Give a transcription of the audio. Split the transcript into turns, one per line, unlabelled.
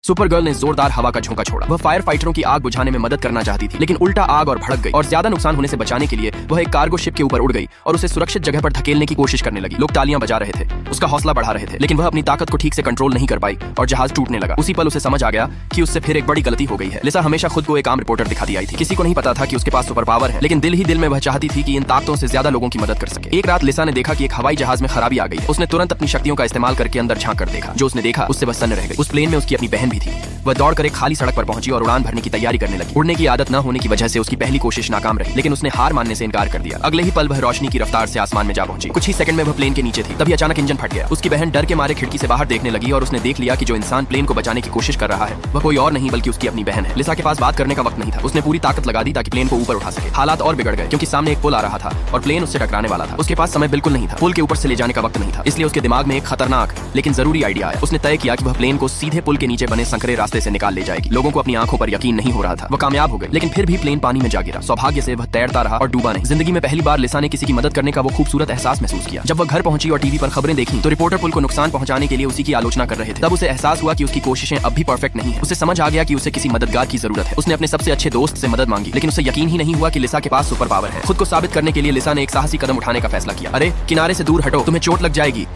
Super girl ने जोरदार हवा का झोंका छोड़ा। वह फायर फाइटरों की आग बुझाने में मदद करना चाहती थी, लेकिन उल्टा आग और भड़क गई और ज्यादा नुकसान होने से बचाने के लिए वह एक कार्गो शिप के ऊपर उड़ गई और उसे सुरक्षित जगह पर धकेलने की कोशिश करने लगी। लोग तालियां बजा रहे थे, उसका हौसला बढ़ा रहे थे, लेकिन वह अपनी ताकत को ठीक से कंट्रोल नहीं कर पाई और जहाज टूटने लगा। उसी पल उसे समझ आ गया कि उससे फिर एक बड़ी गलती हो गई है। लिसा हमेशा खुद को एक आम रिपोर्टर दिखाती आई थी। किसी को नहीं पता था कि उसके पास सुपर पावर है, लेकिन दिल ही दिल में वह चाहती थी कि इन ताकतों से ज्यादा लोगों की मदद कर सके। एक रात लिसा ने देखा कि एक हवाई जहाज में खराबी आ गई है। उसने तुरंत अपनी शक्तियों का इस्तेमाल करके अंदर झांक कर देखा। जो उसने देखा उससे वह सन्न रह गई। उस प्लेन में उसकी अपनी बहन भी थी। वह दौड़कर एक खाली सड़क पर पहुंची और उड़ान भरने की तैयारी करने लगी। उड़ने की आदत न होने की वजह से उसकी पहली कोशिश नाकाम रही, लेकिन उसने हार मानने से इनकार कर दिया। अगले ही पल वह रोशनी की रफ्तार से आसमान में जा पहुंची। कुछ ही सेकंड में वह प्लेन के नीचे थी। तभी अचानक इंजन फट गया। उसकी बहन डर के मारे खिड़की से बाहर देखने लगी और उसने देख लिया कि जो इंसान प्लेन को बचाने की कोशिश कर रहा है वह कोई और नहीं बल्कि उसकी अपनी बहन है। लिसा के पास बात करने का वक्त नहीं था। उसने पूरी ताकत लगा दी ताकि प्लेन को ऊपर उठा सके। हालात और बिगड़ गए क्योंकि सामने एक पुल आ रहा था और प्लेन उससे टकराने वाला था। उसके पास समय बिल्कुल नहीं था। पुल के ऊपर से ले जाने का वक्त नहीं था, इसलिए उसके दिमाग में एक खतरनाक लेकिन जरूरी आइडिया आया। उसने तय किया कि वह प्लेन को सीधे पुल के नीचे बने संकरे रास्ते से निकाल ले जाएगी। लोगों को अपनी आंखों पर यकीन नहीं हो रहा था। वह कामयाब हो गए, लेकिन फिर भी प्लेन पानी में जा गिरा। सौभाग्य से वह तैरता रहा और डूबा नहीं। जिंदगी में पहली बार लिसा ने किसी की मदद करने का वो खूबसूरत एहसास महसूस किया। जब वह घर पहुंची और टीवी पर खबरें देखी तो रिपोर्टर पुल को नुकसान पहुंचाने के लिए उसी की आलोचना कर रहे थे। तब उसे एहसास हुआ कि उसकी कोशिशें अब भी परफेक्ट नहीं है। उसे समझ आ गया कि उसे किसी मददगार की जरूरत है। उसने अपने सबसे अच्छे दोस्त से मदद मांगी, लेकिन उसे यकीन ही नहीं हुआ कि लिसा के पास सुपर पावर है। खुद को साबित करने के लिए लिसा ने एक साहसी कदम उठाने का फैसला किया। अरे किनारे से दूर हटो, तुम्हें चोट लग जाएगी।